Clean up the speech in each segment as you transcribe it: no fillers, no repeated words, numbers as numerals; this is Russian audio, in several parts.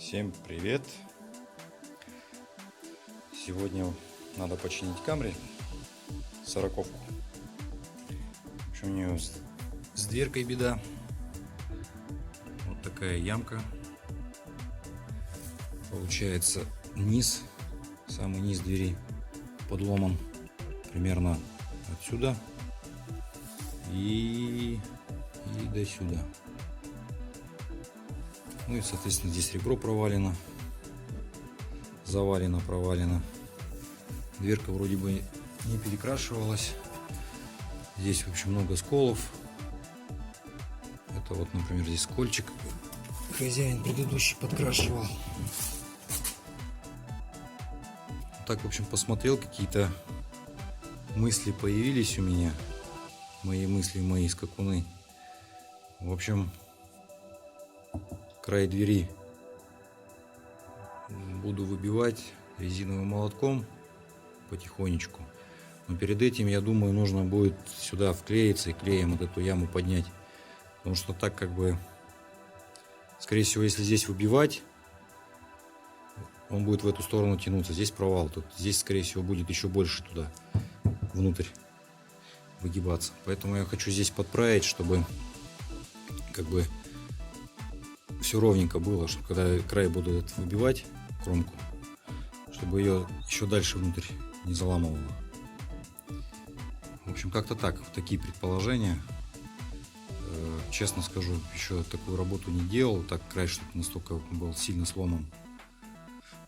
Всем привет! Сегодня надо починить Камри 40-ку. В общем, у нее с дверкой беда. Вот такая ямка. Получается низ, самый низ двери подломан примерно отсюда и до сюда. Ну и, соответственно, здесь ребро провалено, завалено, провалено. Дверка вроде бы не перекрашивалась. Здесь, в общем, много сколов. Это вот, например, здесь скольчик. Хозяин предыдущий подкрашивал. Так, в общем, посмотрел, какие-то мысли появились у меня. Мои мысли, мои скакуны. В общем, край двери буду выбивать резиновым молотком потихонечку. Но перед этим, я думаю, нужно будет сюда вклеиться и клеем вот эту яму поднять. Потому что так как бы, скорее всего, если здесь выбивать, он будет в эту сторону тянуться. Здесь провал. Тут, здесь, скорее всего, будет еще больше туда, внутрь выгибаться. Поэтому я хочу здесь подправить, чтобы как бы все ровненько было, чтобы когда край буду выбивать, кромку, чтобы ее еще дальше внутрь не заламывало. В общем, как-то так, такие предположения. Честно скажу, еще такую работу не делал, так край, чтобы настолько был сильно сломан.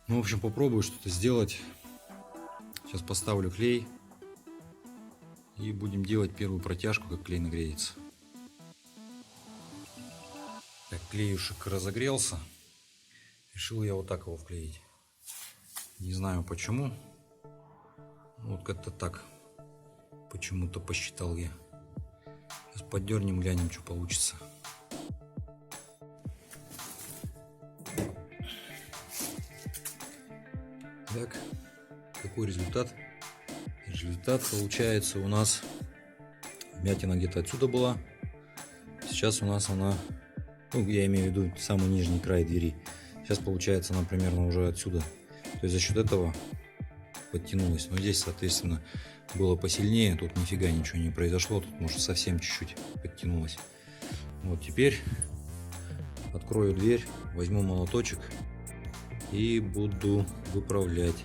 Ну, в общем, попробую что-то сделать. Сейчас поставлю клей и будем делать первую протяжку, как клей нагреется. Так, клеюшек разогрелся. Решил я вот так его вклеить. Не знаю почему. Вот как-то так. Почему-то посчитал я. Сейчас поддернем, глянем, что получится. Так, какой результат? Результат получается у нас, вмятина где-то отсюда была. Сейчас у нас она, ну, я имею в виду самый нижний край двери. Сейчас получается она примерно уже отсюда. То есть за счет этого подтянулась. Но здесь, соответственно, было посильнее. Тут нифига ничего не произошло. Тут, может, совсем чуть-чуть подтянулась. Вот теперь открою дверь, возьму молоточек и буду выправлять.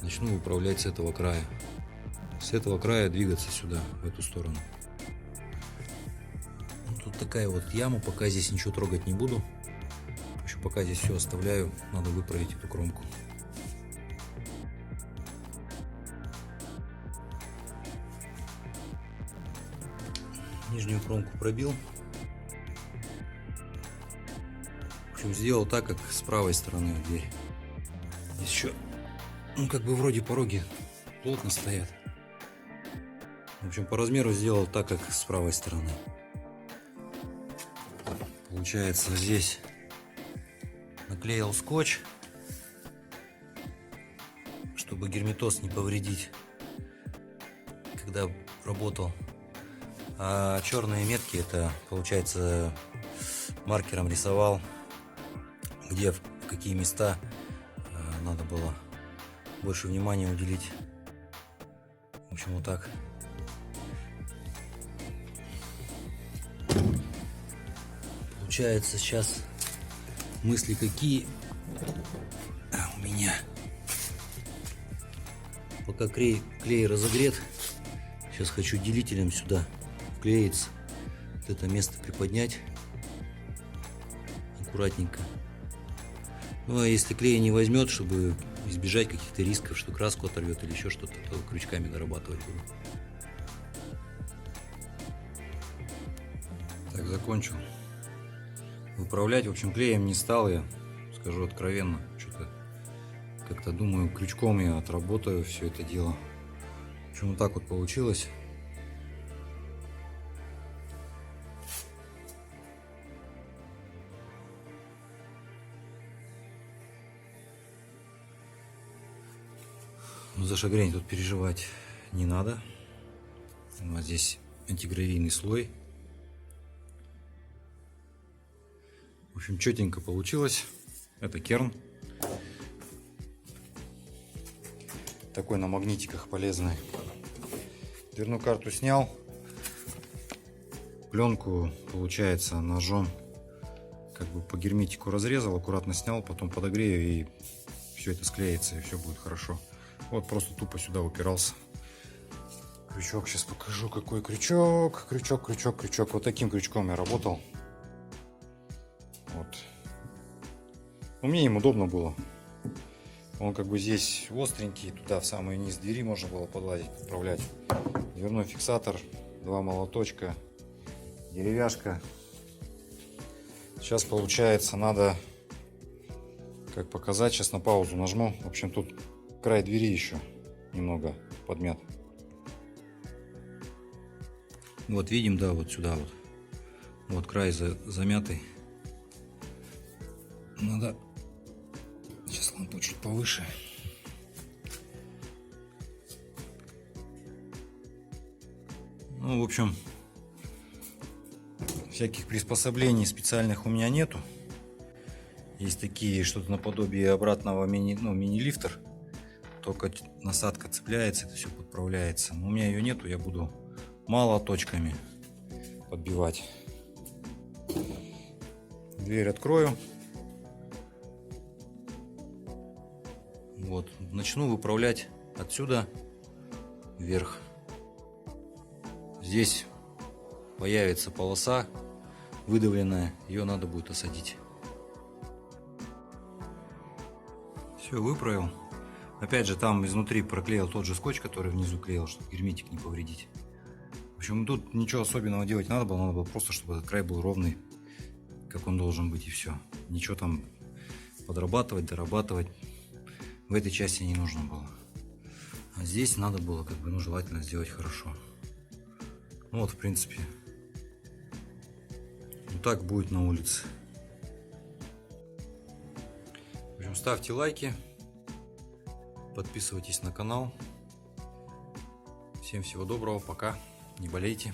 Начну выправлять с этого края. С этого края двигаться сюда, в эту сторону. Тут такая вот яма. Пока здесь ничего трогать не буду. Еще пока здесь все оставляю. Надо выправить эту кромку. Нижнюю кромку пробил. В общем, сделал так, как с правой стороны дверь. Здесь еще, ну, как бы вроде пороги плотно стоят. В общем, по размеру сделал так, как с правой стороны. Получается, здесь наклеил скотч, чтобы герметоз не повредить, когда работал. А черные метки, это, получается, маркером рисовал, где, в какие места надо было больше внимания уделить. В общем, вот так. Получается, сейчас мысли какие у меня. Пока клей разогрет, сейчас хочу делителем сюда вклеиться, вот это место приподнять аккуратненько. Ну а если клей не возьмет, чтобы избежать каких-то рисков, что краску оторвет или еще что-то, то крючками дорабатывать буду. Так, закончил выправлять. В общем, клеем не стал я, скажу откровенно. Что-то как-то думаю, крючком я отработаю все это дело. В общем, вот так вот получилось. За шагрень тут переживать не надо. У нас здесь антигравийный слой. В общем, четенько получилось. Это керн. Такой на магнитиках полезный. Дверную карту снял. Пленку, получается, ножом как бы по герметику разрезал, аккуратно снял, потом подогрею, и все это склеится, и все будет хорошо. Вот просто тупо сюда упирался. Крючок, сейчас покажу, какой крючок. Крючок. Вот таким крючком я работал. Вот. Ну, мне им удобно было. Он как бы здесь остренький, туда в самый низ двери можно было подладить, подправлять. Дверной фиксатор, 2 молоточка, деревяшка. Сейчас получается надо, как показать, сейчас на паузу нажму. В общем, тут край двери еще немного подмят. Вот видим, да, вот сюда вот. Вот край замятый. Надо сейчас лампу чуть повыше. Ну, в общем, всяких приспособлений специальных у меня нету. Есть такие, что-то наподобие обратного мини-лифтер. Только насадка цепляется, это все подправляется. Но у меня ее нету, я буду молоточками подбивать. Дверь открою. Вот, начну выправлять отсюда вверх. Здесь появится полоса выдавленная, ее надо будет осадить. Все, выправил. Опять же, там изнутри проклеил тот же скотч, который внизу клеил, чтобы герметик не повредить. В общем, тут ничего особенного делать не надо было просто, чтобы этот край был ровный, как он должен быть, и все. Ничего там подрабатывать, дорабатывать в этой части не нужно было. А здесь надо было, как бы, ну, желательно сделать хорошо. Ну вот, в принципе, вот так будет на улице. В общем, ставьте лайки, подписывайтесь на канал. Всем всего доброго, пока, не болейте.